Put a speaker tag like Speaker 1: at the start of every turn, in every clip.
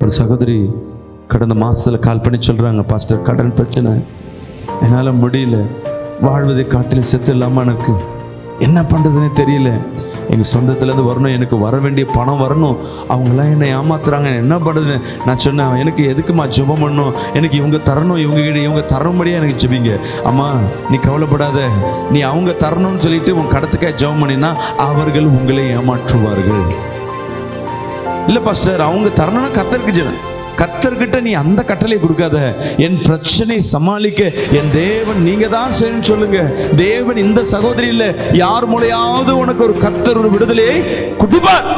Speaker 1: ஒரு சகோதரி கடந்த மாதத்தில் கால் பண்ணி சொல்கிறாங்க, பாஸ்டர் கடன் பிரச்சனை, என்னால் முடியல, வாழ்வதை காட்டில் செத்து இல்லாமல் எனக்கு என்ன பண்ணுறதுனே தெரியல, எங்கள் சொந்தத்துலேருந்து வரணும், எனக்கு வர வேண்டிய பணம் வரணும், அவங்களாம் என்னை ஏமாத்துறாங்க, என்ன பண்ணுறது. நான் சொன்னேன், எனக்கு எதுக்குமா ஜெபம் பண்ணணும், எனக்கு இவங்க தரணும், இவங்க தரணும்படியாக எனக்கு ஜெபிங்க. அம்மா நீ கவலைப்படாத, நீ அவங்க தரணும்னு சொல்லிட்டு உன் கடத்துக்காக ஜெபம் பண்ணினா அவர்கள் உங்களை ஏமாற்றுவார்கள். இல்லை பாஸ்டர், அவங்க தரணும்னா கர்த்தருக்கு ஜெபம், கர்த்தர்கிட்ட நீ அந்த கட்டளை கொடுக்காத, என் பிரச்சனை சமாளிக்க என் தேவன் நீங்க தான் செய்யணும்னு சொல்லுங்க. தேவன் இந்த சகோதரி இல்லை, யார் மூலையாவது உனக்கு ஒரு கர்த்தர் ஒரு விடுதலையை கொடுப்பார்.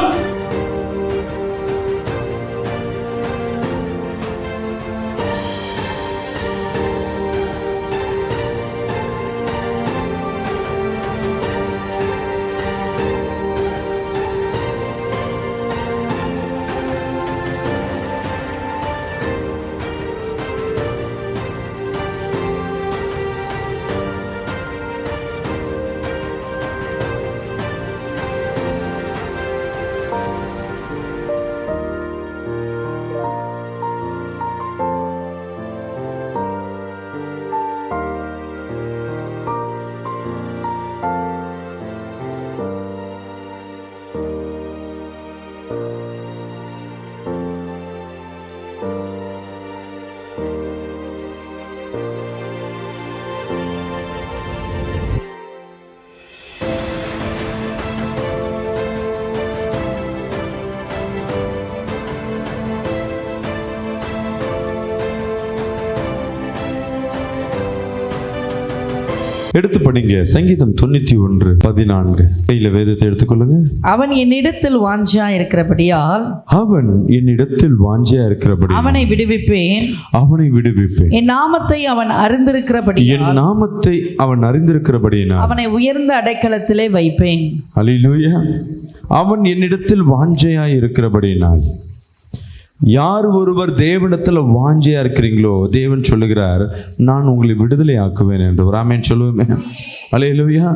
Speaker 1: எடுத்து படிங்க சங்கீதம் 91:14. கையில வேதத்தை எடுத்துக்கொள்ளுங்க.
Speaker 2: அவன் என்னிடத்தில் வாஞ்சா இருக்கிறபடியால் அவனை விடுவிப்பேன். என் நாமத்தை அவன் அறிந்திருக்கிறபடியால் அவனை உயர்ந்த அடைக்கலத்திலே வைப்பேன்.
Speaker 1: அல்லேலூயா. அவன் என்னிடத்தில் வாஞ்சையாய் இருக்கிறபடியினால். யார் ஒருவர் தேவனிடத்தில் வாஞ்சையா இருக்கிறீங்களோ தேவன் சொல்லுகிறார், நான் உங்களை விடுதலை ஆக்குவேன் என்று. ஒரு ஆமென் சொல்லுவோமே. அல்லேலூயா.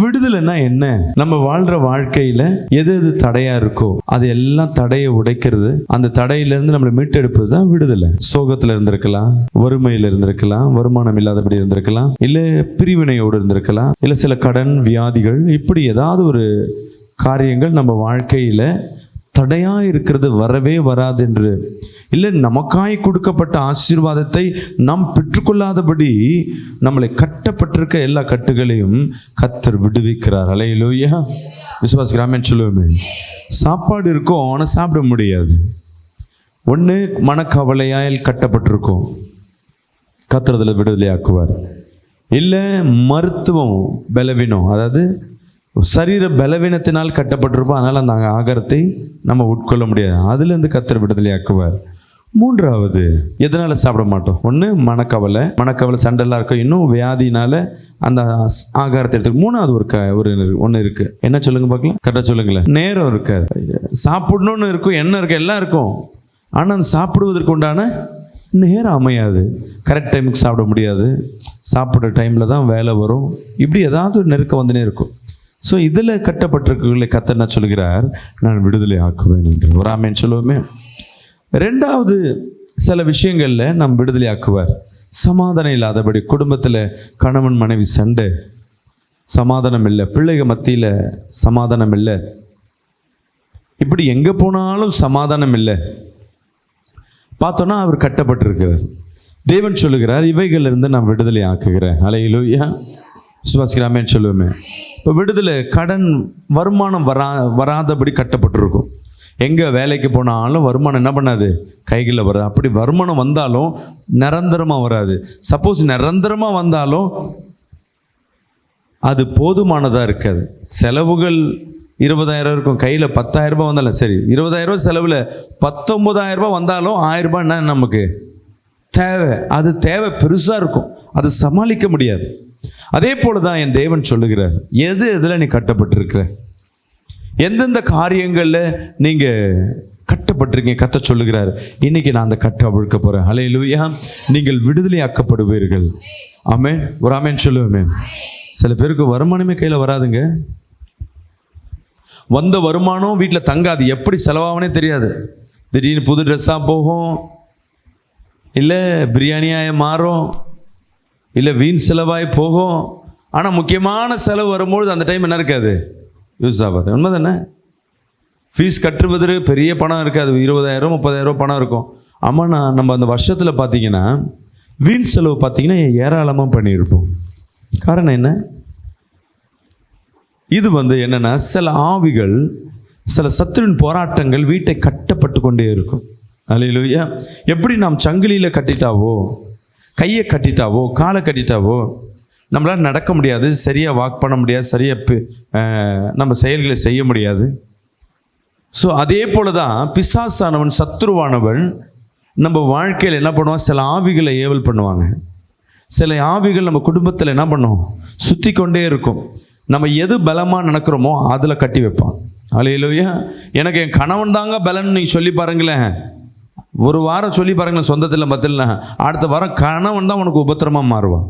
Speaker 1: விடுதலைன்னா என்ன? நம்ம வாழ்ற வாழ்க்கையில எது எது தடையா இருக்கோ அது எல்லாம் தடையை உடைக்கிறது, அந்த தடையிலிருந்து நம்மளை மீட்டெடுப்பது தான் விடுதலை. சோகத்துல இருந்திருக்கலாம், வறுமையில இருந்திருக்கலாம், வருமானம் இல்லாதபடி இருந்திருக்கலாம், இல்ல பிரிவினையோடு இருந்திருக்கலாம், இல்ல சில கடன் வியாதிகள், இப்படி ஏதாவது ஒரு காரியங்கள் நம்ம வாழ்க்கையில தடையா இருக்கிறது, வரவே வராது என்று, இல்லை நமக்காய் கொடுக்கப்பட்ட ஆசீர்வாதத்தை நாம் பெற்றுக்கொள்ளாதபடி நம்மளை கட்டப்பட்டிருக்க எல்லா கட்டுகளையும் கர்த்தர் விடுவிக்கிறார். அல்லேலூயா. விசுவாசிக்கிறாமேன்னு சொல்லுவோமே. சாப்பாடு இருக்கும், ஆனால் சாப்பிட முடியாது. ஒன்று மனக்கவலையால் கட்டப்பட்டிருக்கும், கர்த்தர் அதில் விடுதலையாக்குவார். இல்லை மருத்துவம் பலவீனம், அதாவது சரீர பலவீனத்தினால் கட்டப்பட்டிருப்போம், அதனால் அந்த ஆகாரத்தை நம்ம உட்கொள்ள முடியாது, அதுலேருந்து கர்த்தர் விடுதலையாக்குவார். மூன்றாவது, எதனால் சாப்பிட மாட்டோம்? ஒன்று மனக்கவலை சண்டெல்லாம் இருக்கும், இன்னும் வியாதினால அந்த ஆகாரத்தை எடுத்து. மூணாவது ஒன்று இருக்குது, என்ன சொல்லுங்க பார்க்கலாம், கரெக்டாக சொல்லுங்களேன். நேரம் இருக்காது. சாப்பிடணுன்னு இருக்கும், எண்ணம் இருக்கும், எல்லாம் இருக்கும், ஆனால் அந்த சாப்பிடுவதற்கு உண்டான நேரம் அமையாது. கரெக்ட் டைமுக்கு சாப்பிட முடியாது, சாப்பிட்ற டைமில் தான் வேலை வரும், இப்படி ஏதாவது ஒரு நெருக்கம் வந்துனே இருக்கும். ஸோ இதில் கட்டப்பட்டிருக்கவர்களை கர்த்தர் என்ன சொல்கிறார், நான் விடுதலை ஆக்குவேன் என்று. ஒரு ஆமென் சொல்லுவோமே. ரெண்டாவது, சில விஷயங்களில் நாம் விடுதலை ஆக்குவார். சமாதானம் இல்லாதபடி, குடும்பத்தில் கணவன் மனைவி சண்டை, சமாதானம் இல்லை, பிள்ளைகள் மத்தியில் சமாதானம் இல்லை, இப்படி எங்கே போனாலும் சமாதானம் இல்லை, பார்த்தோன்னா அவர் கட்டப்பட்டிருக்கிறார். தேவன் சொல்லுகிறார், இவைகளிலிருந்து நான் விடுதலை ஆக்குகிறேன். அல்லேலூயா. விசுவாசிக்கிறாமேன்னு சொல்லுவோமே. இப்போ விடுதலை, கடன் வருமானம் வராதபடி கட்டப்பட்டிருக்கும். எங்கே வேலைக்கு போனாலும் வருமானம் என்ன பண்ணாது, கைகளில் வராது. அப்படி வருமானம் வந்தாலும் நிரந்தரமாக வராது. சப்போஸ் நிரந்தரமாக வந்தாலும் அது போதுமானதாக இருக்காது. செலவுகள் 20,000 இருக்கும், கையில் 10,000 ரூபாய் வந்தாலும் சரி, 20,000 ரூபாய் செலவில் 19,000 ரூபாய் வந்தாலும் 1000 ரூபாய் என்ன நமக்கு தேவை, அது தேவை பெருசாக இருக்கும், அது சமாளிக்க முடியாது. அதே போல தான் என் தேவன் சொல்லுகிறார், எதில் நீ கட்டப்பட்டிருக்கிற, எந்தெந்த காரியங்களில் நீங்கள் கட்டப்பட்டிருக்கீங்க, கர்த்தர் சொல்லுகிறார், இன்னைக்கு நான் அந்த கட்டை அவிழ்க்க போகிறேன். அல்லேலூயா. நீங்கள் விடுதலை ஆக்கப்படுவீர்கள். ஆமென். ஒரு ஆமென் சொல்லுவேமே. சில பேருக்கு வருமானமே கையில் வராதுங்க. வந்த வருமானம் வீட்டில் தங்காது, எப்படி செலவாகனே தெரியாது. திடீர்னு புது ட்ரெஸ்ஸாக போகும், இல்லை பிரியாணியாக மாறும், இல்லை வீண் செலவாய் போகும். ஆனால் முக்கியமான செலவு வரும்பொழுது அந்த டைம் என்ன இருக்காது, யூஸ் ஆகாது. உண்மை தானே? ஃபீஸ் கட்டுவதற்கு பெரிய பணம் இருக்காது, 20,000 30,000 பணம் இருக்கும். ஆமாண்ணா, நம்ம அந்த வருஷத்தில் பார்த்தீங்கன்னா வீண் செலவு பார்த்தீங்கன்னா ஏராளமாக பண்ணியிருப்போம். காரணம் என்ன? இது என்னென்னா, சில ஆவிகள், சில சத்துருவின் போராட்டங்கள் வீட்டை கட்டப்பட்டு கொண்டே இருக்கும். அல்லேலூயா. எப்படி நாம் சங்கிலியில் கட்டிட்டாவோ, கையை கட்டிட்டாவோ, காலை கட்டிட்டாவோ நம்மளால் நடக்க முடியாது, சரியாக வாக் பண்ண முடியாது, சரியாக நம்ம செயல்களை செய்ய முடியாது. ஸோ அதே போல தான் பிசாசானவன், சத்துருவானவன் நம்ம வாழ்க்கையில் என்ன பண்ணுவான், சில ஆவிகளை ஏவல் பண்ணுவாங்க. சில ஆவிகள் நம்ம குடும்பத்தில் என்ன பண்ணுவோம், சுற்றி கொண்டே இருக்கும். நம்ம எது பலமாக நினைக்கிறோமோ அதில் கட்டி வைப்பான். அல்லேலூயா. எனக்கு என் கணவன் தாங்க பலன்னு நீங்கள் சொல்லி பாருங்களேன், ஒரு வாரம் சொல்லி பாருங்களேன், சொந்தத்தில் பத்தில அடுத்த வாரம் கணவன் தான் உனக்கு உபத்திரமாக மாறுவான்.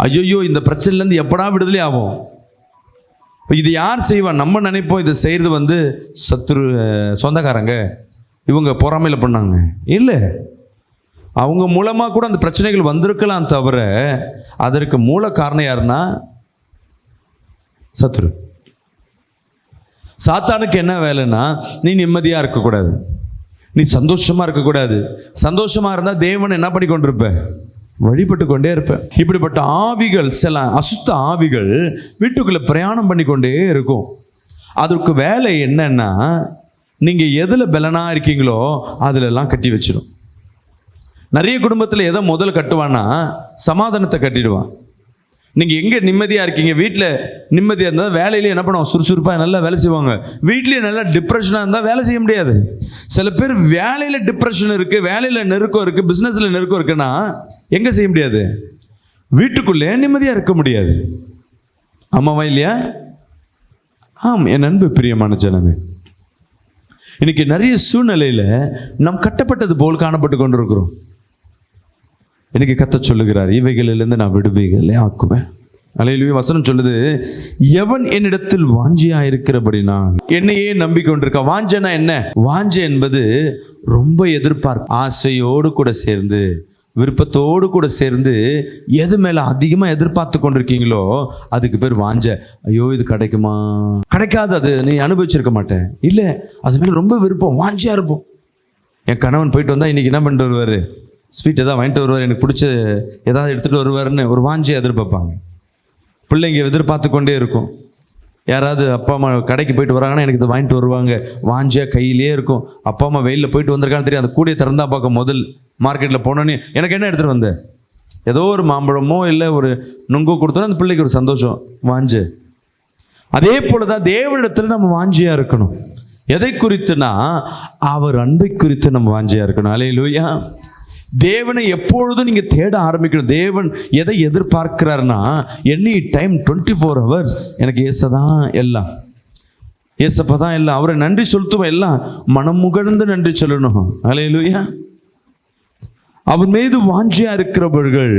Speaker 1: ஐயோ, இந்த பிரச்சனைலேருந்து எப்படா விடுதலை ஆகும். இது யார் செய்வான்? நம்ம நினைப்போம் இதை செய்கிறது சத்துரு, சொந்தக்காரங்க, இவங்க பொறாமையில் பண்ணாங்க. இல்லை, அவங்க மூலமாக கூட அந்த பிரச்சனைகள் வந்திருக்கலாம், தவிர அதற்கு மூல காரணம் யாருன்னா சத்துரு. சாத்தானுக்கு என்ன வேலைன்னா, நீ நிம்மதியாக இருக்கக்கூடாது, நீ சந்தோஷமாக இருக்கக்கூடாது. சந்தோஷமாக இருந்தால் தேவன் என்ன பண்ணி கொண்டிருப்ப, வழிபட்டு கொண்டே இருப்பேன். இப்படிப்பட்ட ஆவிகள், சில அசுத்த ஆவிகள் வீட்டுக்குள்ளே பிரயாணம் பண்ணி கொண்டே இருக்கும். அதற்கு வேலை என்னன்னா, நீங்கள் எதில் பலனாக இருக்கீங்களோ அதிலெல்லாம் கட்டி வச்சிடும். நிறைய குடும்பத்தில் எதை முதல்ல கட்டுவான்னா சமாதானத்தை கட்டிடுவான். நீங்கள் எங்கே நிம்மதியாக இருக்கீங்க, வீட்டில் நிம்மதியாக இருந்தால் வேலையிலே என்ன பண்ணுவோம், சுறுசுறுப்பாக நல்லா வேலை செய்வாங்க. வீட்லேயே நல்லா டிப்ரெஷனாக இருந்தால் வேலை செய்ய முடியாது. சில பேர் வேலையில் டிப்ரெஷன் இருக்குது, வேலையில் நெருக்கம் இருக்குது, பிஸ்னஸில் நெருக்கம் இருக்குன்னா எங்கே செய்ய முடியாது, வீட்டுக்குள்ளே நிம்மதியாக இருக்க முடியாது. ஆமாவா இல்லையா? என் அன்பு பிரியமான ஜனமே, இன்னைக்கு நிறைய சூழ்நிலையில் நாம் கட்டப்பட்டது போல் காணப்பட்டு கொண்டிருக்கிறோம். இன்னைக்கு கர்த்தர் சொல்லுகிறார், இவைகளிலிருந்து நான் விடுவிகளை ஆக்குவேன். அல்லேலூயா. வசனம் சொல்லுது, எவன் என்னிடத்தில் வாஞ்சியா இருக்கிறபடினால் என்னையே நம்பிக்கொண்டிருக்க. வாஞ்சனா என்ன? வாஞ்சை என்பது ரொம்ப எதிர்பார்ப்பு, ஆசையோடு கூட சேர்ந்து, விருப்பத்தோடு கூட சேர்ந்து எது மேலே அதிகமாக எதிர்பார்த்து கொண்டிருக்கீங்களோ அதுக்கு பேர் வாஞ்ச. ஐயோ, இது கிடைக்குமா? கிடைக்காது, அது நீ அனுபவிச்சிருக்க மாட்டேன். இல்லை, அது மேலே ரொம்ப விருப்பம், வாஞ்சியாக இருப்போம். என் கணவன் போயிட்டு வந்தால் இன்றைக்கி என்ன பண்ணிட்டு வருவார், ஸ்வீட் எதாவது வாங்கிட்டு வருவார், எனக்கு பிடிச்ச ஏதாவது எடுத்துகிட்டு வருவார்னு ஒரு வாஞ்சியை எதிர்பார்ப்பாங்க. பிள்ளைங்க எதிர்பார்த்து கொண்டே இருக்கும். யாராவது அப்பா அம்மா கடைக்கு போயிட்டு வராங்கன்னா எனக்கு இது வாங்கிட்டு வருவாங்க, வாஞ்சியாக கையிலே இருக்கும். அப்பா அம்மா வெயிலில் போயிட்டு வந்திருக்கான்னு தெரியும், அந்த கூடையை திறந்தா பார்க்க முதல் மார்க்கெட்டில் போனோன்னே எனக்கு என்ன எடுத்துகிட்டு வந்தேன், ஏதோ ஒரு மாம்பழமோ இல்லை ஒரு நுங்கு கொடுத்தோன்னா அந்த பிள்ளைக்கு ஒரு சந்தோஷம், வாஞ்சு. அதே போல தான் தேவனிடத்தில் நம்ம வாஞ்சியாக இருக்கணும். எதை குறித்துனா அவர் அன்பை குறித்து நம்ம வாஞ்சியாக இருக்கணும். அல்லேலூயா. தேவனை எப்பொழுதும் நீங்கள் தேட ஆரம்பிக்கணும். தேவன் எதை எதிர்பார்க்கிறாருன்னா, எனி டைம் 24 hours எனக்கு ஏசதான் எல்லாம், ஏசப்பா தான் எல்லாம், அவரை நன்றி செலுத்துவோம், எல்லாம் மனம் முகழ்ந்து நன்றி சொல்லணும். அல்லேலூயா. அவன் மீது வாஞ்சியா இருக்கிறவர்கள்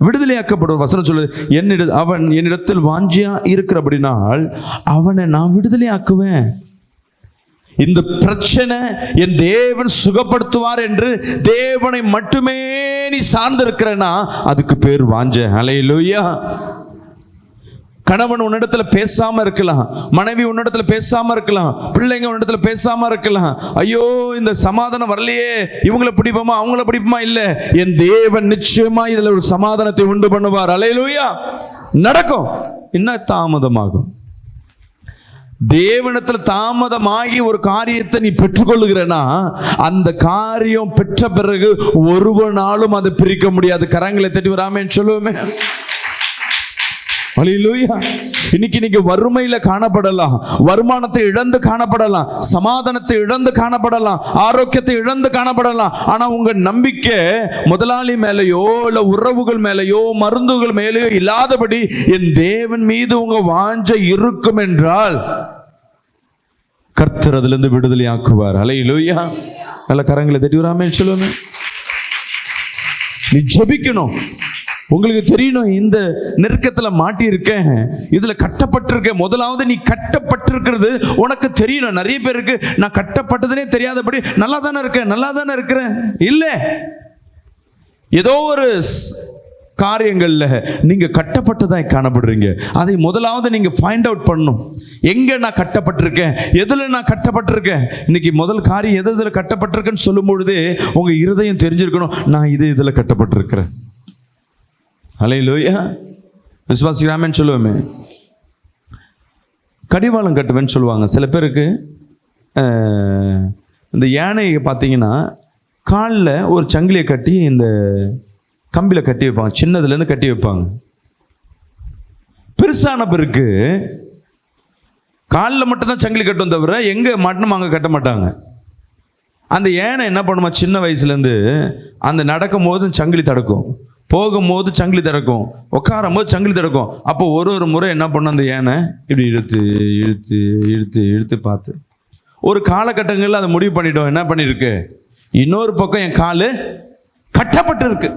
Speaker 1: விடுதலையாக்கப்படுவார். வசனம் சொல்லுது, அவன் என்னிடத்தில் வாஞ்சியா இருக்கிறபடினால் அவனை நான் விடுதலையாக்குவேன். இந்த பிரச்சனை என் தேவன் சுகப்படுத்துவார் என்று தேவனை மட்டுமே நீ சார்ந்திருக்கிறனா அதுக்கு பேர் வாஞ்ச. அல்லேலூயா. கணவன் உன்னிடத்துல பேசாம இருக்கலாம், மனைவி உன்னிடத்துல பேசாம இருக்கலாம், பிள்ளைங்க உன்னிடத்துல பேசாம இருக்கலாம். ஐயோ, இந்த சமாதானம் வரலையே, இவங்களை பிடிப்போமா அவங்கள பிடிப்போமா? இல்ல, என் தேவன் நிச்சயமா இதுல ஒரு சமாதானத்தை உண்டு பண்ணுவார். அல்லேலூயா. நடக்கும். என்ன தாமதமாகும்? தேவனிடத்தில் தாமதமாகி ஒரு காரியத்தை நீ பெற்றுக்கொள்ளுகிறனா அந்த காரியம் பெற்ற பிறகு ஒருவனாலும் அதை பிரிக்க முடியாது. கரங்களை தட்டி வராமேன்னு சொல்லுவோமே. அல்லேலூயா. இன்னைக்கு நீங்க வறுமையில காணப்படலாம், வருமானத்தை இழந்து காணப்படலாம், சமாதானத்தை இழந்து காணப்படலாம், ஆரோக்கியத்தை இழந்து காணப்படலாம். ஆனா உங்க நம்பிக்கை முதலாளி மேலேயோ இல்ல உறவுகள் மேலேயோ மருந்துகள் மேலேயோ இல்லாதபடி என் தேவன் மீது உங்க வாஞ்சை இருக்கும் என்றால் கர்த்தர் அதிலிருந்து விடுதலை ஆக்குவார். அல்லேலூயா. நல்ல கரங்களை தட்டி வராம சொல்லுங்க. நீ ஜெபிக்கணும். உங்களுக்கு தெரியணும், இந்த நெருக்கத்துல மாட்டி இருக்கேன், இதுல கட்டப்பட்டிருக்கேன். முதலாவது நீ கட்டப்பட்டிருக்கிறது உனக்கு தெரியணும். நிறைய பேருக்கு நான் கட்டப்பட்டதுனே தெரியாதபடி நல்லா தானே இருக்கேன், நல்லா தானே இருக்கிறேன். இல்லை, ஏதோ ஒரு காரியங்கள்ல நீங்க கட்டப்பட்டதாய் காணப்படுறீங்க. அதை முதலாவது நீங்க ஃபைண்ட் அவுட் பண்ணணும். எங்க நான் கட்டப்பட்டிருக்கேன், எதுல நான் கட்டப்பட்டிருக்கேன். இன்னைக்கு முதல் காரியம் எதுல கட்டப்பட்டிருக்கேன்னு சொல்லும் பொழுது உங்க இருதயம் தெரிஞ்சிருக்கணும், நான் இதுல கட்டப்பட்டிருக்கிறேன். அல்லேலூயா. விசுவாசிக்கிறாமேன்னு சொல்லுவோமே. கடிவாளம் கட்டுவேன்னு சொல்லுவாங்க. சில பேருக்கு இந்த யானையை பார்த்தீங்கன்னா காலில் ஒரு சங்கிலியை கட்டி இந்த கம்பியில் கட்டி வைப்பாங்க. சின்னதுலேருந்து கட்டி வைப்பாங்க. பெருசான பிறகு காலில் மட்டும்தான் சங்கிலி கட்டும் தவிர எங்கே மாட்டணும் அங்கே கட்ட மாட்டாங்க. அந்த யானை என்ன பண்ணுமா, சின்ன வயசுலேருந்து அந்த நடக்கும் போது சங்கிலி தடுக்கும், போகும்போது சங்கிலி திறக்கும், உட்காரும் போது சங்கிலி திறக்கும். அப்போ ஒரு முறை என்ன பண்ணும், அந்த யானை இப்படி இழுத்து இழுத்து இழுத்து இழுத்து பார்த்து ஒரு காலகட்டங்களில் அதை முடிவு பண்ணிட்டோம். என்ன பண்ணியிருக்கு, இன்னொரு பக்கம் என் கால் கட்டப்பட்டு இருக்கு.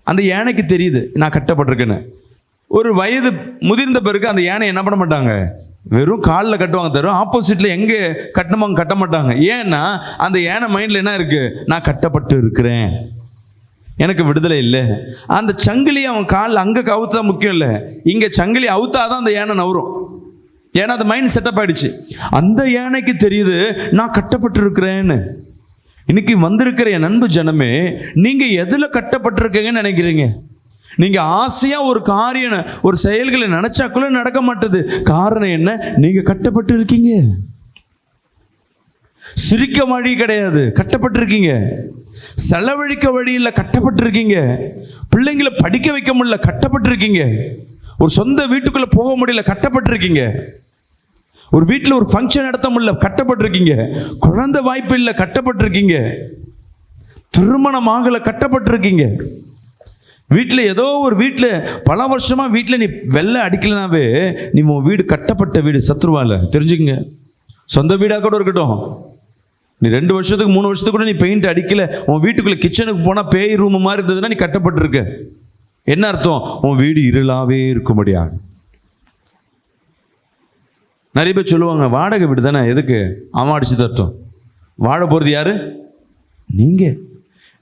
Speaker 1: அந்த யானைக்கு தெரியுது நான் கட்டப்பட்டிருக்கேன்னு. ஒரு வயது முதிர்ந்த பிறகு அந்த யானை என்ன பண்ண மாட்டாங்க, வெறும் காலில் கட்டுவாங்க தரும், ஆப்போசிட்டில் எங்கே கட்டணுமோ அங்கே கட்ட மாட்டாங்க. ஏன்னா அந்த யானை மைண்டில் என்ன இருக்குது, நான் கட்டப்பட்டு இருக்கிறேன், எனக்கு விடுதலை இல்லை. அந்த சங்கிலி அவன் காலில் அங்கே அவுத்தா முக்கியம் இல்லை, இங்கே சங்கிலி அவுத்தாதான் அந்த யானை நவரும். ஏன்னா அந்த மைண்ட் செட்டப் ஆயிடுச்சு. அந்த யானைக்கு தெரியுது நான் கட்டப்பட்டு இருக்கிறேன்னு. இன்னைக்கு வந்திருக்கிற என் அன்பு ஜனமே, நீங்க எதுல கட்டப்பட்டிருக்கீங்கன்னு நினைக்கிறீங்க? நீங்க ஆசையா ஒரு காரியம், ஒரு செயல்களை நினைச்சாக்குள்ள நடக்க மாட்டுது. காரணம் என்ன, நீங்க கட்டப்பட்டு இருக்கீங்க. சிரிக்க வழி கிடையாது, கட்டப்பட்டிருக்கீங்க. செலவழிக்க வழி இல்லை, கட்டப்பட்டிருக்கீங்க. பிள்ளைங்களை படிக்க வைக்க முடியல, கட்டப்பட்டிருக்கீங்க. ஒரு சொந்த வீட்டுக்குள்ள போக முடியல, கட்டப்பட்டிருக்கீங்க. ஒரு வீட்டில் ஒரு ஃபங்க்ஷன் நடத்த முடியல, கட்டப்பட்டிருக்கீங்க. குழந்தை வாய்ப்பு இல்லை, கட்டப்பட்டிருக்கீங்க. திருமணம் ஆகலை, கட்டப்பட்டிருக்கீங்க. வீட்டில் ஏதோ ஒரு வீட்டில் பல வருஷமா வீட்டில் நீ வெள்ளை அடிக்கலனாவே நீ உன் வீடு கட்டப்பட்ட வீடு, சத்ருவால தெரிஞ்சுக்கங்க. சொந்த வீடாக கூட இருக்கட்டும், நீ 2 வருஷத்துக்கு 3 வருஷத்துக்கு கூட நீ பெயிண்ட் அடிக்கல, உன் வீட்டுக்குள்ள கிச்சனுக்கு போனால் பேய் ரூம் மாதிரி இருந்ததுன்னா நீ கட்டப்பட்டிருக்க. என்ன அர்த்தம், உன் வீடு இருளாவே இருக்கும்படியாக. நிறைய பேர் சொல்லுவாங்க, வாடகை வீடு தானே, எதுக்கு அவன் அடிச்சு தட்டும். வாழ போகிறது யாரு,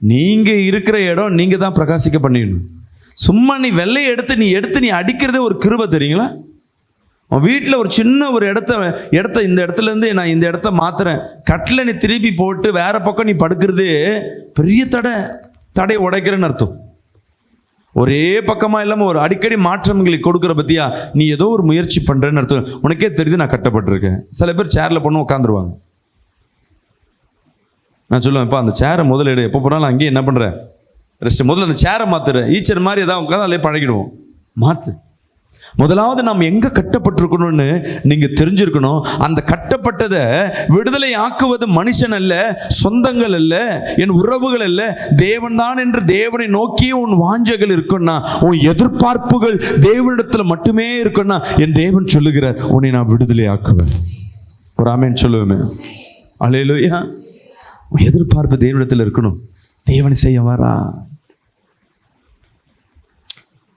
Speaker 1: நீங்க இருக்கிற இடம் நீங்க தான் பிரகாசிக்க பண்ணிடணும். சும்மா நீ வெள்ளையை எடுத்து நீ அடிக்கிறதே ஒரு கிருபை, தெரியுங்களா? உன் வீட்டில் ஒரு சின்ன ஒரு இடத்த இந்த இடத்துல இருந்து நான் இந்த இடத்த மாத்துறேன், கட்டில் நீ திருப்பி போட்டு வேற பக்கம் நீ படுக்கிறது பெரிய தடை உடைக்கிறேன்னு அர்த்தம். ஒரே பக்கமாக இல்லாமல் ஒரு அடிக்கடி மாற்றங்களை கொடுக்குற பத்தியா, நீ ஏதோ ஒரு முயற்சி பண்ணுறேன்னு அர்த்தம். உனக்கே தெரியுது நான் கட்டப்பட்டிருக்கேன். சில பேர் சேரில் பொண்ணு உட்காந்துருவாங்க. நான் சொல்லுவேன், இப்போ அந்த சேரை முதல்ல எடு, எப்போ போனாலும் அங்கேயே என்ன பண்ணுறேன், ரெஸ்ட். முதல்ல அந்த சேரை மாத்துறேன், ஈச்சர் மாதிரி ஏதாவது உட்காந்து அதிலே பழகிடுவோம். மாற்று. முதலாவது நாம் எங்கே கட்டப்பட்டிருக்கணும்னு நீங்கள் தெரிஞ்சிருக்கணும். அந்த கட்டப்பட்டதை விடுதலை ஆக்குவது மனுஷன் அல்ல, சொந்தங்கள் அல்ல, என் உறவுகள் அல்ல, தேவன் தான் என்று தேவனை நோக்கிய உன் வாஞ்சைகள் இருக்குன்னா, உன் எதிர்பார்ப்புகள் தேவனிடத்தில் மட்டுமே இருக்குன்னா, என் தேவன் சொல்லுகிறார் உன்னை நான் விடுதலை ஆக்குவேன். ஒரு ஆமென் சொல்லுவேன். அல்லேலூயா. உன் எதிர்பார்ப்பு தேவனிடத்தில் இருக்கணும். தேவன் செய்ய வரா.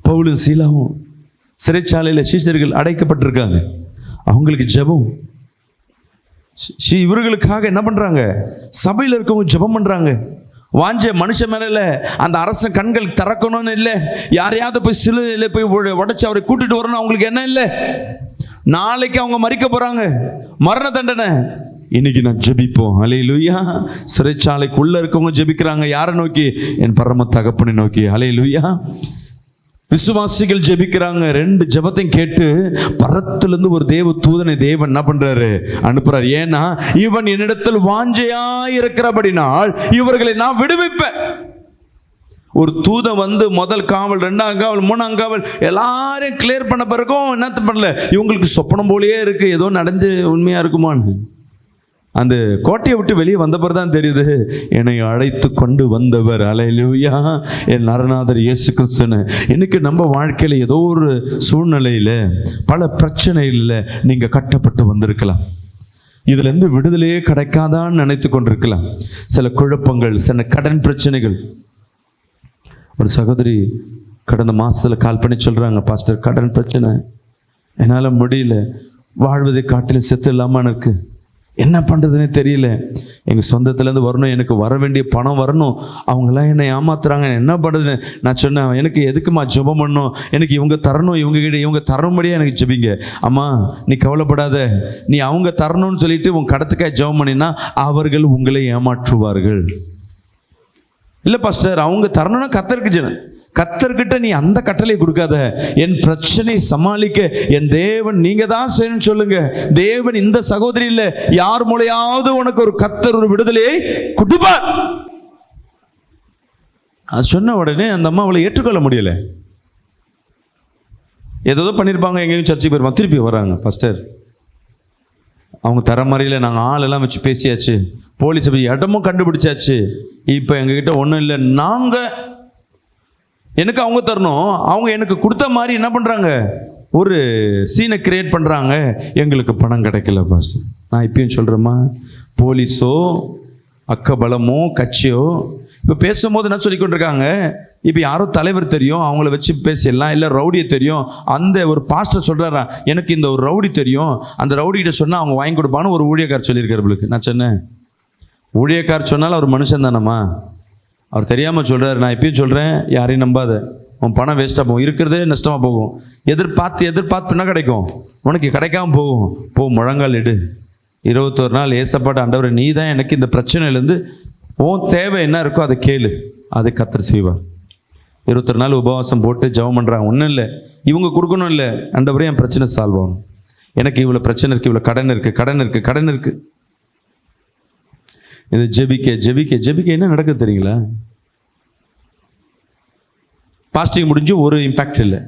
Speaker 1: பவுலும் சீலாவும் சிறைச்சாலையில் சீஷர்கள் அடைக்கப்பட்டிருக்காங்க. அவங்களுக்கு ஜெபம், இவர்களுக்காக என்ன பண்றாங்க, சபையில் இருக்கவங்க ஜெபம் பண்றாங்க. வாஞ்ச மனுஷன் மேல இல்லை, அந்த அரசன் கண்கள் திறக்கணும்னு இல்லை, யாரையாவது போய் சிலையில போய் உடைச்சு அவரை கூட்டிட்டு வரணும். அவங்களுக்கு என்ன இல்லை, நாளைக்கு அவங்க மரிக்க போறாங்க, மரண தண்டனை. இன்னைக்கு நான் ஜெபிப்போம். அல்லேலூயா. சிறைச்சாலைக்குள்ள இருக்கவங்க ஜெபிக்கிறாங்க. யாரை நோக்கி, என் பரம தகப்பனை நோக்கி. அல்லேலூயா. விசுவாசிகள் ஜெபிக்கிறாங்க. 2 ஜெபத்தையும் கேட்டு பரத்திலிருந்து ஒரு தேவ தூதனை தேவன் என்ன பண்றாரு, அனுப்புறாரு. ஏன்னா இவன் என்னிடத்தில் வாஞ்சையாய் இருக்கிறபடினால் இவர்களை நான் விடுவிப்பேன். ஒரு தூதன் வந்து முதல் காவல், 2ஆம் காவல், 3ஆம் காவல் எல்லாரையும் கிளியர் பண்ண பிறகும் என்ன பண்ணல, இவங்களுக்கு சொப்பனம் போலயே இருக்கு, ஏதோ நடந்து உண்மையா இருக்குமான்னு. அந்த கோட்டையை விட்டு வெளியே வந்த பிறகு தான் தெரியுது, என்னை அழைத்து கொண்டு வந்தவர். அல்லேலூயா. என் நரநாதர் இயேசு கிறிஸ்துன்னு. இன்னைக்கு நம்ம வாழ்க்கையில் ஏதோ ஒரு சூழ்நிலையில், பல பிரச்சனையில் நீங்கள் கட்டப்பட்டு வந்திருக்கலாம். இதுலேருந்து விடுதலையே கிடைக்காதான்னு நினைத்து கொண்டிருக்கலாம். சில குழப்பங்கள், சில கடன் பிரச்சனைகள். ஒரு சகோதரி கடந்த மாதத்தில் கால் பண்ணி சொல்கிறாங்க, பாஸ்டர் கடன் பிரச்சனை, என்னால் முடியல, வாழ்வதை காட்டில் செத்து இல்லாமல் எனக்கு என்ன பண்ணுறதுனே தெரியல, எங்கள் சொந்தத்துலேருந்து வரணும், எனக்கு வர வேண்டிய பணம் வரணும், அவங்களாம் என்னை ஏமாத்துறாங்க, என்ன பண்ணுறதுன்னு. நான் சொன்னேன், எனக்கு எதுக்குமா ஜெபம் பண்ணணும், எனக்கு இவங்க தரணும், இவங்க தரணும்படியாக எனக்கு ஜெபிங்க. அம்மா நீ கவலைப்படாத, நீ அவங்க தரணும்னு சொல்லிட்டு உன் கடத்துக்காய் ஜெபம் பண்ணினா அவர்கள் உங்களை ஏமாற்றுவார்கள். இல்லை பாஸ்டர், அவங்க தரணும்னா கர்த்தர்கிட்ட நீ அந்த கட்டளை கொடுக்காத, என் பிரச்சனை சமாளிக்க என் தேவன் நீங்க தான் செய்யணும்னு சொல்லுங்க. தேவன் இந்த சகோதரி இல்லை, யார் மூலையாவது உனக்கு ஒரு கர்த்தர் ஒரு விடுதலையை கொடுப்பார். அது சொன்ன உடனே அந்த அம்மா அவளை ஏற்றுக்கொள்ள முடியல. ஏதோ பண்ணியிருப்பாங்க, எங்கேயும் சர்ச்சைக்கு போயிருப்பாங்க, திருப்பி வராங்க, பாஸ்டர் அவங்க தர மாதிரில நாங்கள் ஆளெல்லாம் வச்சு பேசியாச்சு, போலீஸ் இடமும் கண்டுபிடிச்சாச்சு, இப்போ எங்ககிட்ட ஒன்றும் இல்லை, எனக்கு அவங்க தரணும், அவங்க எனக்கு கொடுத்த மாதிரி என்ன பண்ணுறாங்க, ஒரு சீனை கிரியேட் பண்ணுறாங்க, எங்களுக்கு பணம் கிடைக்கல பாஸ்டர். நான் இப்பயும் சொல்கிறேம்மா, போலீஸோ அக்கபலமோ கட்சியோ இப்போ பேசும்போது என்ன சொல்லி கொண்டிருக்காங்க, இப்போ யாரோ தலைவர் தெரியும், அவங்கள வச்சு பேசிடலாம், இல்லை ரவுடியை தெரியும், அந்த ஒரு பாஸ்டர் சொல்கிறாரா, எனக்கு இந்த ஒரு ரவுடி தெரியும், அந்த ரவுடிகிட்ட சொன்னால் அவங்க வாங்கி கொடுப்பான்னு ஒரு ஊழியக்கார் சொல்லியிருக்காரு. நான் சொன்னேன், ஊழியக்கார் சொன்னாலும் அவர் மனுஷன் தானம்மா, அவர் தெரியாமல் சொல்கிறார். நான் இப்பயும் சொல்கிறேன், யாரையும் நம்பாத, உன் பணம் வேஸ்ட்டாக போகும், இருக்கிறதே நஷ்டமாக போகும், எதிர்பார்த்து என்ன கிடைக்கும், உனக்கு கிடைக்காம போகும். முழங்கால் எடு, 21 நாள் ஏசப்பாட்ட, ஆண்டவரே நீ தான் எனக்கு இந்த பிரச்சனையிலேருந்து உன் தேவை என்ன இருக்கோ அதை கேளு, அதை கர்த்தர் செய்வார். 21 நாள் உபவாசம் போட்டு ஜெபம் பண்ணுறாங்க. ஒன்றும் இல்லை, இவங்க கொடுக்கணும் இல்லை, ஆண்டவரே என் பிரச்சனை சால்வ் ஆகணும், எனக்கு இவ்வளோ பிரச்சனை இருக்குது, இவ்வளோ கடன் இருக்குது. இது ஜெபிக்க என்ன நடக்குது தெரியுங்களா? பாஸ்டிங் முடிஞ்சு ஒரு இம்பேக்ட் இல்லை,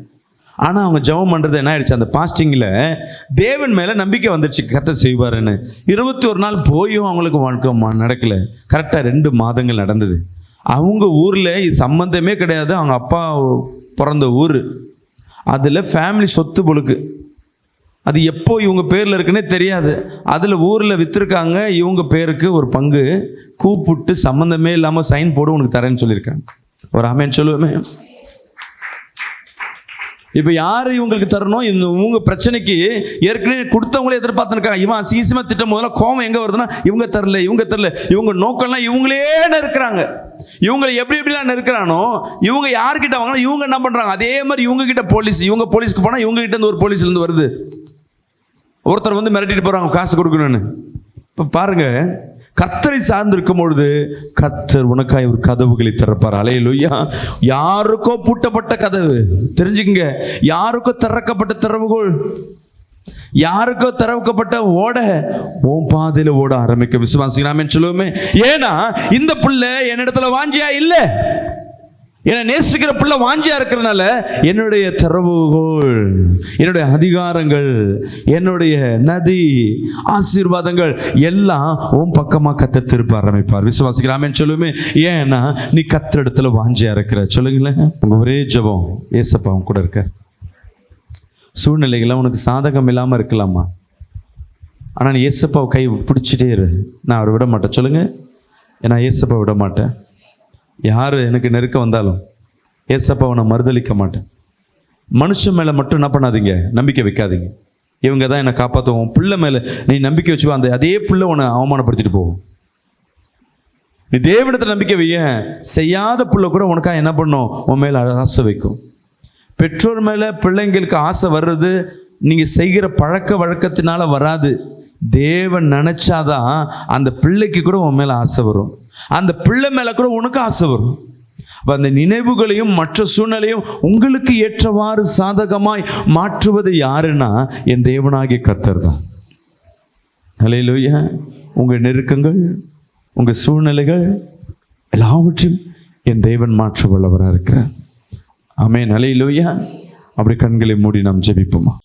Speaker 1: ஆனால் அவங்க ஜெபம் பண்ணுறது என்ன ஆயிடுச்சு, அந்த பாஸ்டிங்கில் தேவன் மேலே நம்பிக்கை வந்துடுச்சு, கர்த்தர் செய்வாருன்னு. 21 நாள் போயும் அவங்களுக்கு வாழ்க்கை நடக்கலை. கரெக்டாக 2 மாதங்கள் நடந்தது. அவங்க ஊரில் இது சம்மந்தமே கிடையாது, அவங்க அப்பா பிறந்த ஊர், அதில் ஃபேமிலி சொத்து பொழுக்கு, அது எப்போ இவங்க பேரில் இருக்குன்னே தெரியாது, அதில் ஊரில் விற்றுருக்காங்க, இவங்க பேருக்கு ஒரு பங்கு கூப்பிட்டு சம்மந்தமே இல்லாமல் சைன் போடு உனக்கு தரேன்னு சொல்லியிருக்காங்க. ஒரு ஆமேன்னு சொல்லுவேமே. இப்போ யார் இவங்களுக்கு தரணும், இவங்க பிரச்சனைக்கு ஏற்கனவே கொடுத்தவங்களே எதிர்பார்த்துருக்காங்க. இவன் அசிங்கமாக திட்டம் முதல்ல கோவம் எங்கே வருதுன்னா, இவங்க தரல, இவங்க நோக்கம்லாம் இவங்களே இருக்கிறாங்க. இவங்களை எப்படிலாம் இருக்கிறானோ, இவங்க யார்கிட்ட வாங்கினா இவங்க என்ன பண்ணுறாங்க, அதே மாதிரி இவங்க கிட்ட இவங்க போலீஸ்க்கு போனால் இவங்க கிட்ட இருந்து ஒரு போலீஸ்லேருந்து வருது, ஒருத்தர் வந்து மிரட்டிட்டு போகிறாங்க காசு கொடுக்கணும்னு. இப்போ பாருங்க, கர்த்தரை சார்ந்து இருக்கும் பொழுது கர்த்தர் உனக்காய் ஒரு கதவுகளை திறப்பார். அல்லேலூயா. யாருக்கோ பூட்டப்பட்ட கதவு தெரிஞ்சுக்கங்க, யாருக்கோ திறக்கப்பட்ட திறவுகோல், யாருக்கோ திறக்கப்பட்ட ஓட உன் பாதையில ஓட ஆரம்பிக்க விசுவாசிக்கலாமே சொல்லுவோமே. ஏன்னா இந்த பிள்ளை என்னிடத்துல வாஞ்சியா இல்லை, என்னை நேசிக்கிற பிள்ளை வாஞ்சியா இருக்கிறதுனால என்னுடைய திறவுகோல், என்னுடைய அதிகாரங்கள், என்னுடைய நதி, ஆசீர்வாதங்கள் எல்லாம் உன் பக்கமாக கர்த்தர் திருப்ப ஆரம்பிப்பார். விசுவாசிக்கலாமேன்னு சொல்லுமே. ஏன்னா நீ கர்த்தர் இடத்துல வாஞ்சியா இருக்கிற. சொல்லுங்களேன், உங்க ஒரே ஜெபம், ஏசப்பா அவன் கூட இருக்க. சூழ்நிலைகள்லாம் உனக்கு சாதகம் இல்லாமல் இருக்கலாமா, ஆனால் நீ ஏசப்பாவை கை பிடிச்சிட்டே இரு. நான் அவரை விட மாட்டேன். சொல்லுங்க, நான் ஏசப்பா விட மாட்டேன். யார் எனக்கு நெருக்க வந்தாலும் ஏசப்பாவை நான் மறுதளிக்க மாட்டேன். மனுஷன் மேலே மட்டும் என்ன பண்ணாதீங்க, நம்பிக்கை வைக்காதீங்க. இவங்க தான் என்னை காப்பாற்றுவோம். பிள்ளை மேலே நீ நம்பிக்கை வச்சுவா, அதே பிள்ளை உன்னை அவமானப்படுத்திட்டு போகும். நீ தேவனிடத்தில் நம்பிக்கை வைய, செய்யாத பிள்ளை கூட உனக்காக என்ன பண்ணும், உன் மேலே ஆசை வைக்கும். பெற்றோர் மேலே பிள்ளைங்களுக்கு ஆசை வர்றது நீங்கள் செய்கிற பழக்க வழக்கத்தினால வராது. தேவன் நினைச்சாதான் அந்த பிள்ளைக்கு கூட உன் மேலே ஆசை வரும், அந்த பிள்ளை மேலே கூட உனக்கு ஆசை வரும். அப்போ அந்த நினைவுகளையும் மற்ற சூழ்நிலையும் உங்களுக்கு ஏற்றவாறு சாதகமாய் மாற்றுவது யாருன்னா என் தேவனாகிய கர்த்தர் தான். அல்லேலூயா. உங்கள் நெருக்கங்கள், உங்கள் சூழ்நிலைகள் எல்லாவற்றையும் என் தேவன் மாற்ற வல்லவராக இருக்கிறார். ஆமென். அல்லேலூயா. அப்படி கண்களை மூடி நாம் ஜெபிப்போமா.